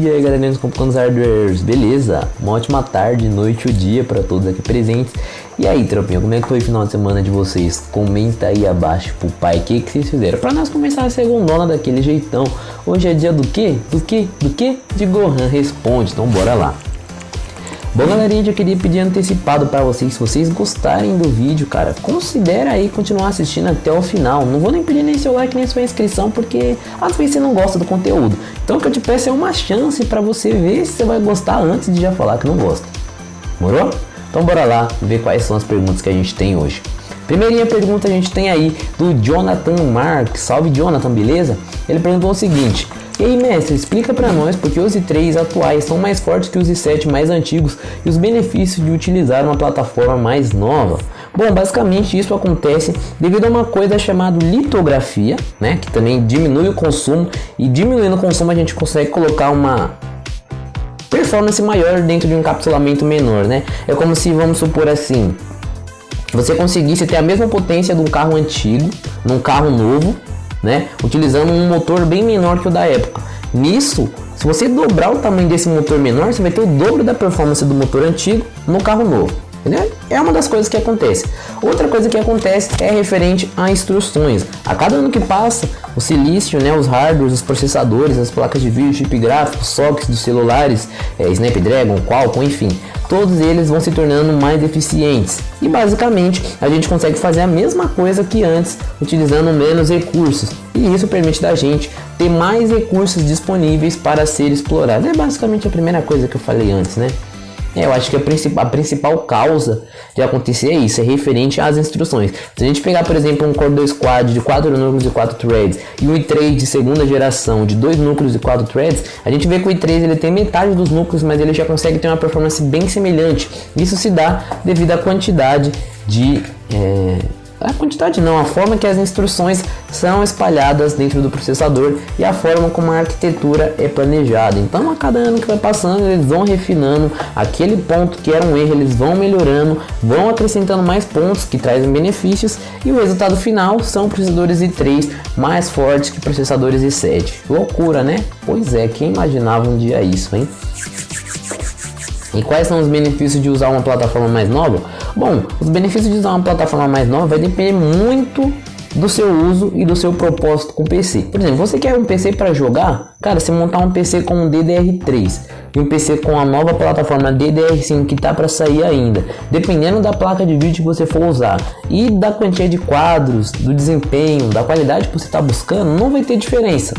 E aí galerinha dos Computadores Hardwares, beleza? Uma ótima tarde, noite ou dia para todos aqui presentes. E aí tropinha, como é que foi o final de semana de vocês? Comenta aí abaixo pro pai o que vocês fizeram, pra nós começar a segundona daquele jeitão. Hoje é dia do quê? Do quê? De Gohan Responde, então bora lá. Bom galerinha, eu queria pedir antecipado para vocês, se vocês gostarem do vídeo, cara, considera aí continuar assistindo até o final. Não vou nem pedir nem seu like nem sua inscrição, porque às vezes você não gosta do conteúdo. Então o que eu te peço é uma chance para você ver se você vai gostar antes de já falar que não gosta. Morou? Então bora lá ver quais são as perguntas que a gente tem hoje. Primeirinha pergunta a gente tem aí do Jonathan Mark. Salve Jonathan, beleza? Ele perguntou o seguinte: e aí mestre, explica pra nós porque os i3 atuais são mais fortes que os i7 mais antigos e os benefícios de utilizar uma plataforma mais nova. Bom, basicamente isso acontece devido a uma coisa chamada litografia, né, que também diminui o consumo, e diminuindo o consumo a gente consegue colocar uma performance maior dentro de um encapsulamento menor, né? É como se, vamos supor assim, você conseguisse ter a mesma potência de um carro antigo num carro novo, né, utilizando um motor bem menor que o da época. Nisso, se você dobrar o tamanho desse motor menor, você vai ter o dobro da performance do motor antigo no carro novo. Entendeu? É uma das coisas que acontece. Outra coisa que acontece é referente a instruções. A cada ano que passa, o silício, né, os hardwares, os processadores, as placas de vídeo, chip gráfico, sockets dos celulares, Snapdragon, Qualcomm, enfim, todos eles vão se tornando mais eficientes. E basicamente a gente consegue fazer a mesma coisa que antes, utilizando menos recursos. E isso permite da gente ter mais recursos disponíveis para ser explorados. É basicamente a primeira coisa que eu falei antes, né? Eu acho que a principal causa de acontecer é isso, é referente às instruções. Se a gente pegar, por exemplo, um Core 2 Quad de 4 núcleos e 4 threads e um i3 de segunda geração de 2 núcleos e 4 threads, a gente vê que o i3 ele tem metade dos núcleos, mas ele já consegue ter uma performance bem semelhante. Isso se dá devido à quantidade de... a forma que as instruções são espalhadas dentro do processador e a forma como a arquitetura é planejada. Então a cada ano que vai passando eles vão refinando aquele ponto que era um erro, eles vão melhorando, vão acrescentando mais pontos que trazem benefícios, e o resultado final são processadores i3 mais fortes que processadores i7. Loucura, né? Pois é, quem imaginava um dia isso, hein? E quais são os benefícios de usar uma plataforma mais nova? Bom, os benefícios de usar uma plataforma mais nova vai depender muito do seu uso e do seu propósito com o PC. Por exemplo, você quer um PC para jogar? Cara, você montar um PC com um DDR3 e um PC com a nova plataforma DDR5 que tá para sair ainda, dependendo da placa de vídeo que você for usar e da quantia de quadros, do desempenho, da qualidade que você está buscando, não vai ter diferença,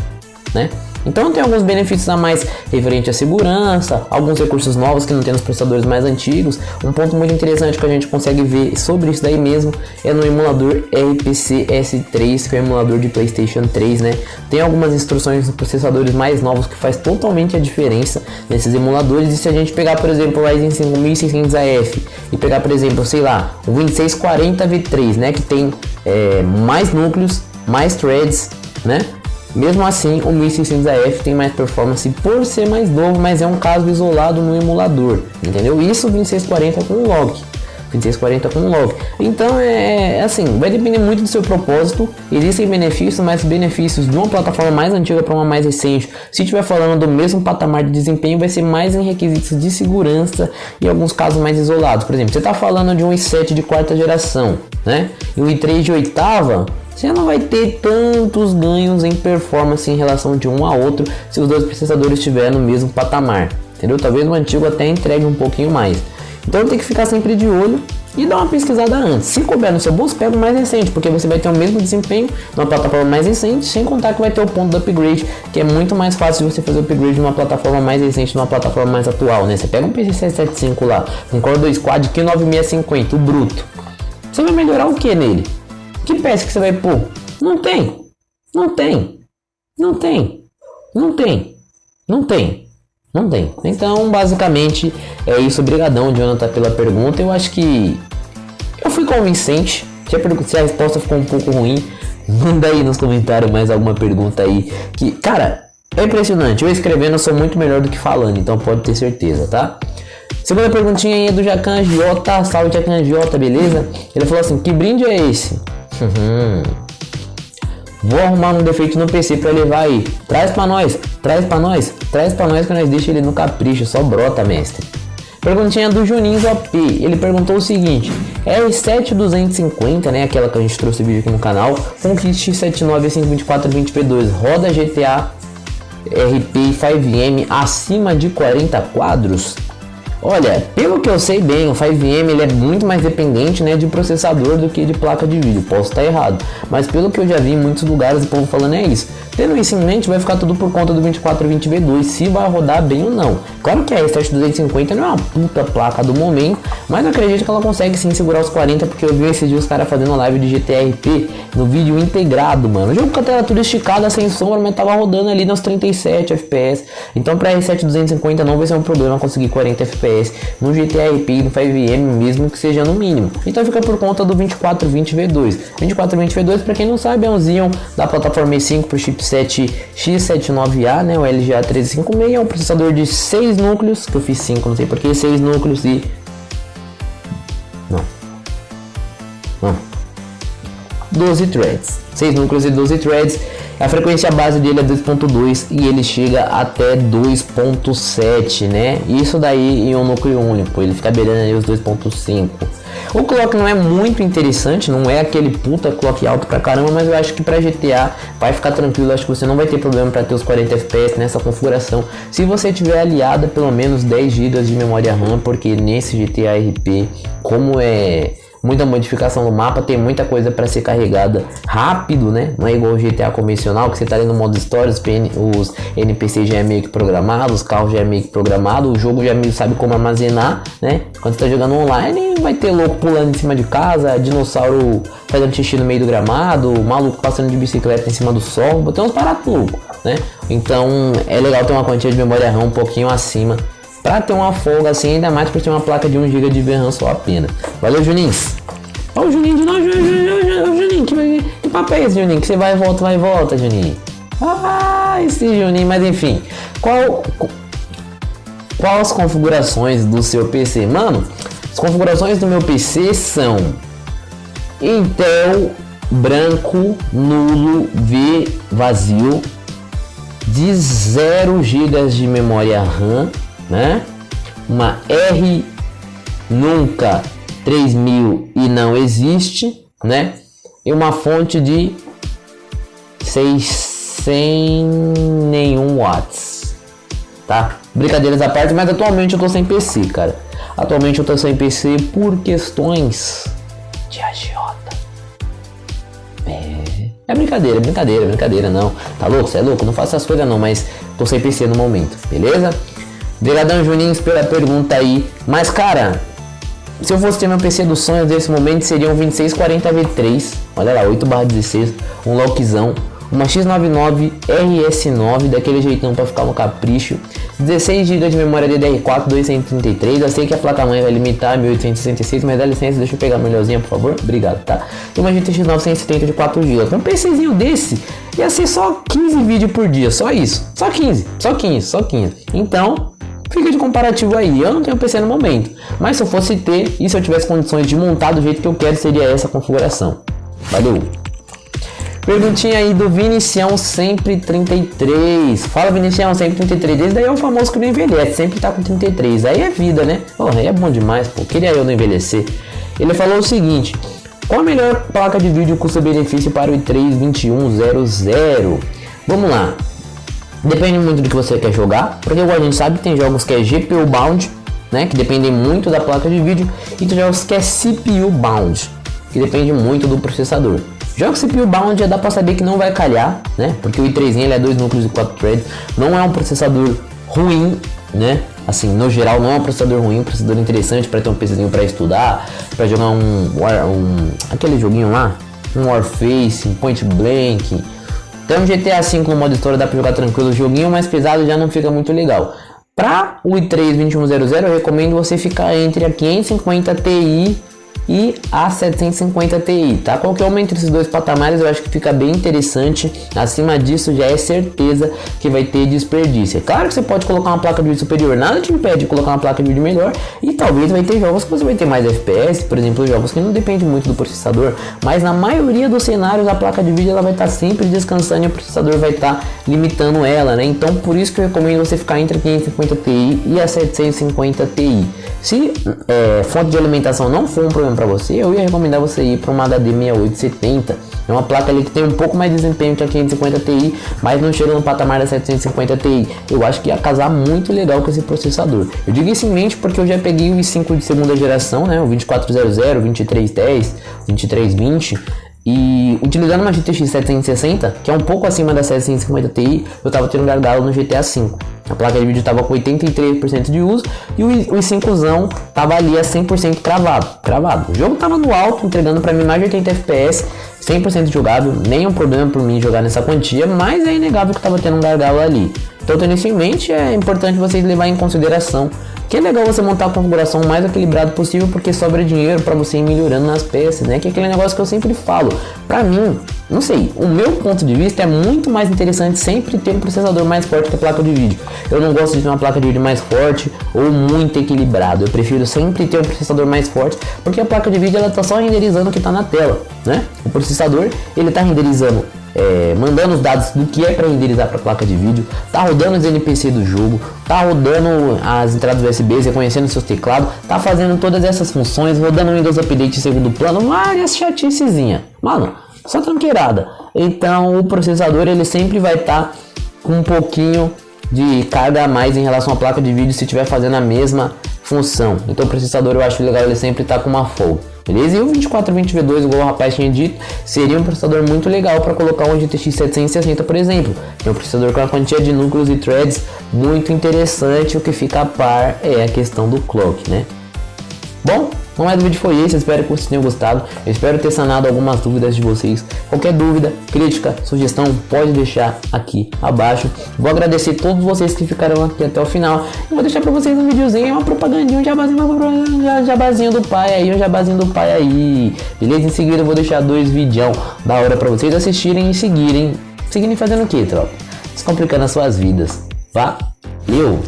né? Então tem alguns benefícios a mais referente à segurança, alguns recursos novos que não tem nos processadores mais antigos. Um ponto muito interessante que a gente consegue ver sobre isso daí mesmo é no emulador RPC S3, que é o emulador de PlayStation 3, né? Tem algumas instruções nos processadores mais novos que faz totalmente a diferença nesses emuladores. E se a gente pegar, por exemplo, o Ryzen 5 1600AF e pegar, por exemplo, sei lá, o 2640 V3, né, que tem mais núcleos, mais threads, né? Mesmo assim, o 1600AF tem mais performance por ser mais novo, mas é um caso isolado no emulador, entendeu? Isso 2640 com log. 2640 com log. Então assim, vai depender muito do seu propósito. Existem benefícios, mas benefícios de uma plataforma mais antiga para uma mais recente, se estiver falando do mesmo patamar de desempenho, vai ser mais em requisitos de segurança e em alguns casos mais isolados. Por exemplo, você está falando de um i7 de quarta geração, né? E um i3 de oitava, você não vai ter tantos ganhos em performance em relação de um a outro se os dois processadores estiverem no mesmo patamar, entendeu? Talvez o antigo até entregue um pouquinho mais. Então tem que ficar sempre de olho e dar uma pesquisada antes. Se couber no seu bolso, pega o mais recente, porque você vai ter o mesmo desempenho numa plataforma mais recente, sem contar que vai ter o ponto do upgrade, que é muito mais fácil de você fazer o upgrade de uma plataforma mais recente numa plataforma mais atual, né? Você pega um PC 775 lá, um Core 2 Quad Q9650, o bruto. Você vai melhorar o que nele? Que peça que você vai pôr? Não tem. Então, basicamente, é isso. Obrigadão, Jonathan, pela pergunta. Eu acho que eu fui convincente. Se a resposta ficou um pouco ruim, manda aí nos comentários mais alguma pergunta aí. Que, cara, é impressionante. Eu escrevendo eu sou muito melhor do que falando, então pode ter certeza, tá? Segunda perguntinha aí é do Jacan J. Salve, Jacan J, beleza? Ele falou assim: que brinde é esse? Vou arrumar um defeito no PC pra levar aí. Traz pra nós, traz pra nós, traz pra nós que nós deixa ele no capricho, só brota, mestre. Perguntinha do Juninho OP, ele perguntou o seguinte: R7 250, né, aquela que a gente trouxe vídeo aqui no canal, com kit i7 52420p2, roda GTA RP 5M acima de 40 quadros? Olha, pelo que eu sei bem, o 5M ele é muito mais dependente, né, de processador do que de placa de vídeo. Posso estar errado, mas pelo que eu já vi em muitos lugares o povo falando é isso. Tendo isso em mente, vai ficar tudo por conta do 2420V2, se vai rodar bem ou não. Claro que a R7 250 não é uma puta placa do momento, mas eu acredito que ela consegue sim segurar os 40, porque eu vi esses dias os caras fazendo live de GTRP no vídeo integrado, mano. O jogo com a tela tudo esticada, sem sombra, mas tava rodando ali nos 37 FPS. Então pra R7 250 não vai ser um problema conseguir 40 FPS no GTRP e no 5M, mesmo que seja no mínimo. Então fica por conta do 2420V2. 2420V2, para quem não sabe, é um Xeon da plataforma i5 pro chipset X79A, né, o LGA 1356, é um processador de 6 núcleos, que eu fiz 5, não sei porque, 6 núcleos e... Não. 12 threads. 6 núcleos e 12 threads. A frequência base dele é 2.2 e ele chega até 2.7, né? Isso daí em um núcleo único, ele fica beirando aí os 2.5. O clock não é muito interessante, não é aquele puta clock alto pra caramba, mas eu acho que pra GTA vai ficar tranquilo, acho que você não vai ter problema pra ter os 40 FPS nessa configuração, se você tiver aliada pelo menos 10 GB de memória RAM, porque nesse GTA RP, como é muita modificação no mapa, tem muita coisa para ser carregada rápido, né? Não é igual o GTA convencional, que você tá ali no modo história, os NPCs já é meio que programado, os carros já é meio que programado, o jogo já meio sabe como armazenar, né? Quando você tá jogando online, vai ter louco pulando em cima de casa, dinossauro fazendo xixi no meio do gramado, maluco passando de bicicleta em cima do sol, tem uns parados loucos, né? Então é legal ter uma quantia de memória RAM um pouquinho acima, pra ter uma folga assim, ainda mais por ter uma placa de 1 GB de VRAM só apenas. Valeu, Juninho. Ó o Juninho de novo, Juninho, que papo é esse, Juninho? Que você vai e volta, Juninho. Ah, esse Juninho, mas enfim. Qual as configurações do seu PC? Mano, as configurações do meu PC são Intel branco, nulo, V vazio, de 0 GB de memória RAM, né? Uma R nunca 3000 e não existe, né? E uma fonte de 600 nenhum watts, tá? Brincadeiras à parte, mas atualmente eu tô sem PC, cara. Atualmente eu tô sem PC por questões de agiota. É brincadeira, não. Tá louco? Você é louco? Não faço essas coisas não, mas tô sem PC no momento, beleza? Obrigadão, Juninho, pela pergunta aí. Mas, cara, se eu fosse ter meu PC dos sonhos desse momento, seria um 2640V3. Olha lá, 8/16, um lockzão, uma X99 RS9, daquele jeitão pra ficar no capricho, 16 GB de memória DDR4 233. Eu sei que a placa-mãe vai limitar a 1866, mas dá licença, deixa eu pegar a melhorzinha, por favor. Obrigado, tá? E uma GTX 970 de 4 GB. Com um PCzinho desse, ia ser só 15 vídeos por dia, só isso. Só 15. Então, fica de comparativo aí. Eu não tenho PC no momento, mas se eu fosse ter e se eu tivesse condições de montar do jeito que eu quero, seria essa configuração. Valeu! Perguntinha aí do Vinicião sempre 33. Fala, Vinicião sempre 33. Esse daí é o famoso que não envelhece, sempre tá com 33. Aí é vida, né? Porra, aí é bom demais, pô. Queria eu não envelhecer. Ele falou o seguinte: qual a melhor placa de vídeo custo-benefício para o i3-2100? Vamos lá. Depende muito do que você quer jogar, porque igual a gente sabe, tem jogos que é GPU bound, né, que dependem muito da placa de vídeo, e tem jogos que é CPU bound, que depende muito do processador. Jogos CPU bound já dá pra saber que não vai calhar, né, porque o i3 ele é 2 núcleos e 4 threads, não é um processador ruim, né, assim, no geral não é um processador ruim, um processador interessante para ter um PCzinho para estudar, para jogar aquele joguinho lá, um Warface, um Point Blank. Então GTA V no modo história dá pra jogar tranquilo, o joguinho mais pesado já não fica muito legal. Para o i3-2100 eu recomendo você ficar entre a 550 Ti e a 750 Ti, tá? Qualquer uma entre esses dois patamares eu acho que fica bem interessante. Acima disso já é certeza que vai ter desperdício. É claro que você pode colocar uma placa de vídeo superior, nada te impede de colocar uma placa de vídeo melhor, e talvez vai ter jogos que você vai ter mais FPS, por exemplo, jogos que não dependem muito do processador, mas na maioria dos cenários a placa de vídeo ela vai estar sempre descansando e o processador vai estar limitando ela, né? Então por isso que eu recomendo você ficar entre a 550 Ti e a 750 Ti. Se fonte de alimentação não for um problema para você, eu ia recomendar você ir para uma HD 6870. É uma placa ali que tem um pouco mais de desempenho que a 550 Ti, mas não chega no patamar da 750 Ti. Eu acho que ia casar muito legal com esse processador. Eu digo isso em mente porque eu já peguei o i5 de segunda geração, né? O 2400, 2310, 2320. E utilizando uma GTX 760, que é um pouco acima da 750 Ti, eu tava tendo gargalo no GTA V. A placa de vídeo tava com 83% de uso e o i5zão tava ali a 100% cravado. O jogo tava no alto, entregando para mim mais de 80 FPS, 100% jogável, nenhum problema por mim jogar nessa quantia, mas é inegável que tava tendo um gargalo ali. Então, tendo isso em mente, é importante vocês levar em consideração que é legal você montar a configuração o mais equilibrado possível, porque sobra dinheiro para você ir melhorando nas peças, né? Que é aquele negócio que eu sempre falo. Pra mim, não sei, o meu ponto de vista é muito mais interessante sempre ter um processador mais forte que a placa de vídeo. Eu não gosto de ter uma placa de vídeo mais forte ou muito equilibrado. Eu prefiro sempre ter um processador mais forte, porque a placa de vídeo ela tá só renderizando o que tá na tela, né? O processador ele tá renderizando, mandando os dados do que é para renderizar para a placa de vídeo, tá rodando os NPC do jogo, tá rodando as entradas USB, reconhecendo seus teclados, tá fazendo todas essas funções, rodando o Windows Update em segundo plano, várias chaticezinhas, mano, só tranqueirada. Então o processador ele sempre vai estar com um pouquinho de carga a mais em relação à placa de vídeo se estiver fazendo a mesma função. Então o processador eu acho legal ele sempre tá com uma folga. Beleza? E o 2420V2, igual o rapaz tinha dito, seria um processador muito legal para colocar um GTX 760, por exemplo. É um processador com uma quantia de núcleos e threads muito interessante. O que fica a par é a questão do clock, né? Bom, não é do vídeo foi esse, espero que vocês tenham gostado. Eu espero ter sanado algumas dúvidas de vocês. Qualquer dúvida, crítica, sugestão, pode deixar aqui abaixo. Vou agradecer todos vocês que ficaram aqui até o final. E vou deixar pra vocês um videozinho, uma propagandinha, um jabazinho do pai aí, beleza? Em seguida eu vou deixar 2 vídeos da hora pra vocês assistirem e seguirem fazendo o que, tropa? Descomplicando as suas vidas. Valeu!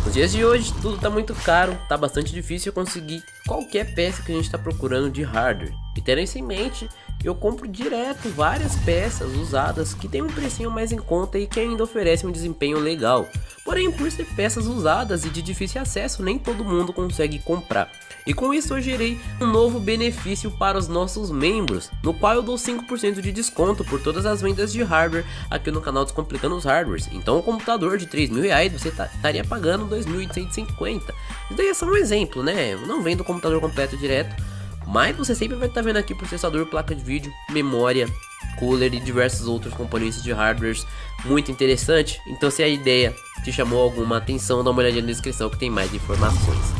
Nos dias de hoje tudo tá muito caro, tá bastante difícil conseguir qualquer peça que a gente tá procurando de hardware. E tendo isso em mente, eu compro direto várias peças usadas que tem um precinho mais em conta e que ainda oferecem um desempenho legal. Porém, por ser peças usadas e de difícil acesso, nem todo mundo consegue comprar. E com isso eu gerei um novo benefício para os nossos membros, no qual eu dou 5% de desconto por todas as vendas de hardware aqui no canal Descomplicando os Hardwares. Então um computador de R$3.000 você estaria pagando R$2.850. Isso daí é só um exemplo, né? Eu não vendo o computador completo direto, mas você sempre vai estar vendo aqui processador, placa de vídeo, memória, cooler e diversos outros componentes de hardwares muito interessante. Então se a ideia te chamou alguma atenção, dá uma olhadinha na descrição que tem mais informações.